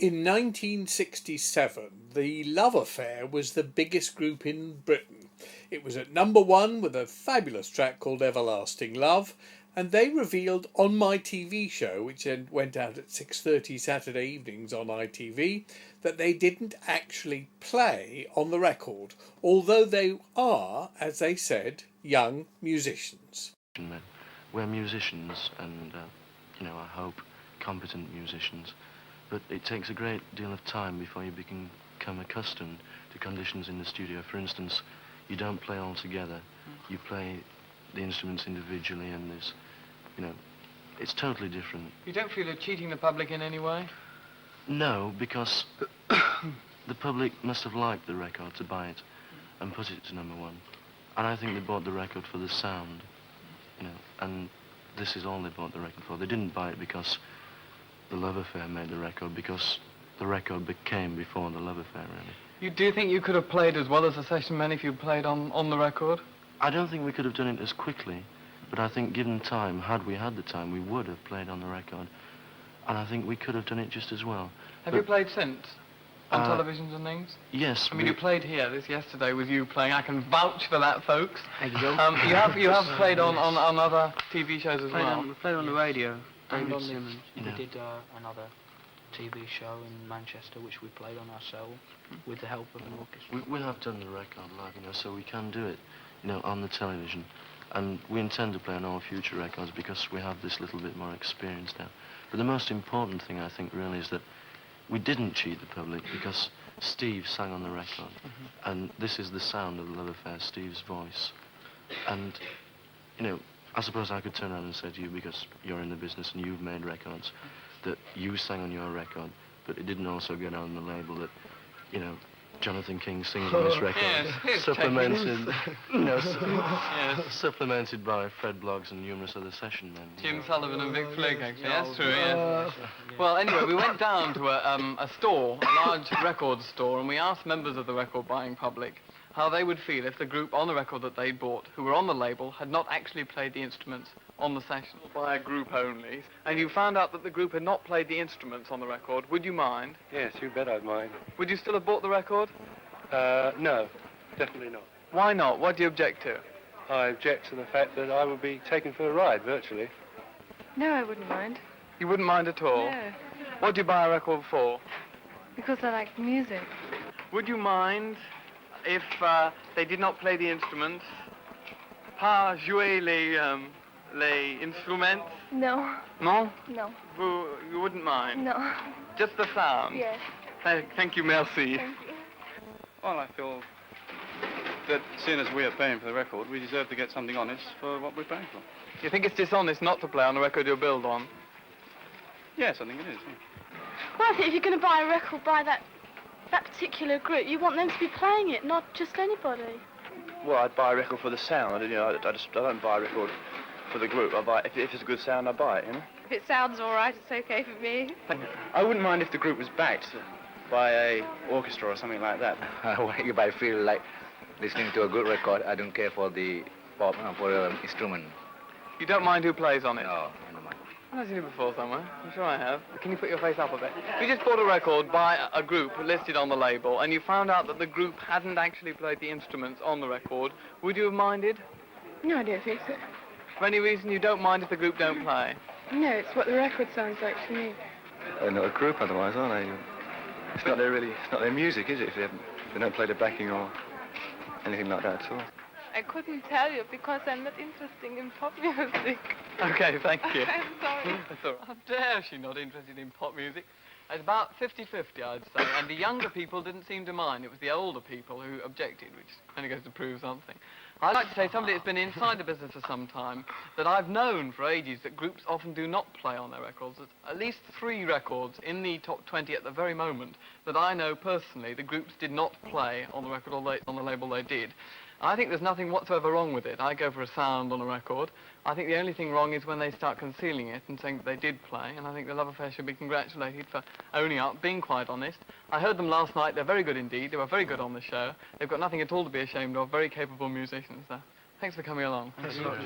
In 1967, the Love Affair was the biggest group in Britain. It was at number one with a fabulous track called Everlasting Love, and they revealed on my TV show, which went out at 6:30 Saturday evenings on ITV, that they didn't actually play on the record, although they are, as they said, young musicians. We're musicians and, I hope competent musicians, but it takes a great deal of time before you become accustomed to conditions in the studio. For instance, you don't play all together. You play the instruments individually, and there's, it's totally different. You don't feel you're cheating the public in any way? No, because the public must have liked the record to buy it and put it to number one. And I think they bought the record for the sound, and this is all they bought the record for. They didn't buy it because the Love Affair made the record, because the record became before the Love Affair, really. You do think you could have played as well as the session men if you played on the record? I don't think we could have done it as quickly, but I think given time, had we had the time, we would have played on the record. And I think we could have done it just as well. Have you played since? On televisions and things? Yes. I mean, you played here. This yesterday was you playing. I can vouch for that, folks. Thank you, Bill. You have played on other TV shows as well? We played on the radio. David Simmons. We did another TV show in Manchester, which we played on ourselves with the help of an orchestra. We have done the record live, so we can do it, on the television. And we intend to play on all future records because we have this little bit more experience now. But the most important thing, I think, really, is that we didn't cheat the public because Steve sang on the record. And this is the sound of the Love Affair, Steve's voice. And, I suppose I could turn around and say to you, because you're in the business and you've made records, that you sang on your record, but it didn't also get on the label that, Jonathan King sings on this record. Yes, supplemented, supplemented by Fred Bloggs and numerous other session men. Jim Sullivan and Vic Flick, actually. That's true, yes. Well, anyway, we went down to a store, a large record store, and we asked members of the record-buying public how they would feel if the group on the record that they bought, who were on the label, had not actually played the instruments on the session. By a group only. And you found out that the group had not played the instruments on the record. Would you mind? Yes, you bet I'd mind. Would you still have bought the record? No, definitely not. Why not? What do you object to? I object to the fact that I would be taken for a ride, virtually. No, I wouldn't mind. You wouldn't mind at all? No, What do you buy a record for? because I like music. Would you mind if they did not play the instruments? Pas jouer les instruments? No, No? no, You wouldn't mind? no. Just the sound? Yes. Thank you, merci. Thank you. Well, I feel that seeing as we are paying for the record, we deserve to get something honest for what we're paying for. You think it's dishonest not to play on the record you'll build on? Yes, I think it is. Yeah. Well, I think if you're going to buy a record by that particular group, you want them to be playing it, not just anybody. Well, I'd buy a record for the sound. I don't buy a record for the group. I buy if it's a good sound, I buy it. If it sounds all right, it's okay for me. I wouldn't mind if the group was backed by a orchestra or something like that. If I feel like listening to a good record, I don't care for the pop for instrument. You don't mind who plays on it? No, I don't mind. I've seen you before somewhere. I'm sure I have. Can you put your face up a bit? If you just bought a record by a group listed on the label and you found out that the group hadn't actually played the instruments on the record, would you have minded? No, I don't think so. For any reason you don't mind if the group don't play? No, it's what the record sounds like to me. They're not a group otherwise, are they? It's not their music, is it? If they don't play the backing or anything like that at all. I couldn't tell you because I'm not interested in pop music. Okay, thank you. I'm sorry. That's all right. How dare she not interested in pop music? It's about 50-50, I'd say, and the younger people didn't seem to mind. It was the older people who objected, which only goes to prove something. I'd like to say, somebody that's been inside the business for some time, that I've known for ages that groups often do not play on their records. There's at least 3 records in the top 20 at the very moment that I know personally the groups did not play on the record or on the label they did. I think there's nothing whatsoever wrong with it. I go for a sound on a record. I think the only thing wrong is when they start concealing it and saying that they did play, and I think the Love Affair should be congratulated for owning up, being quite honest. I heard them last night. They're very good indeed. They were very good on the show. They've got nothing at all to be ashamed of. Very capable musicians, though. Thanks for coming along. Thanks a lot.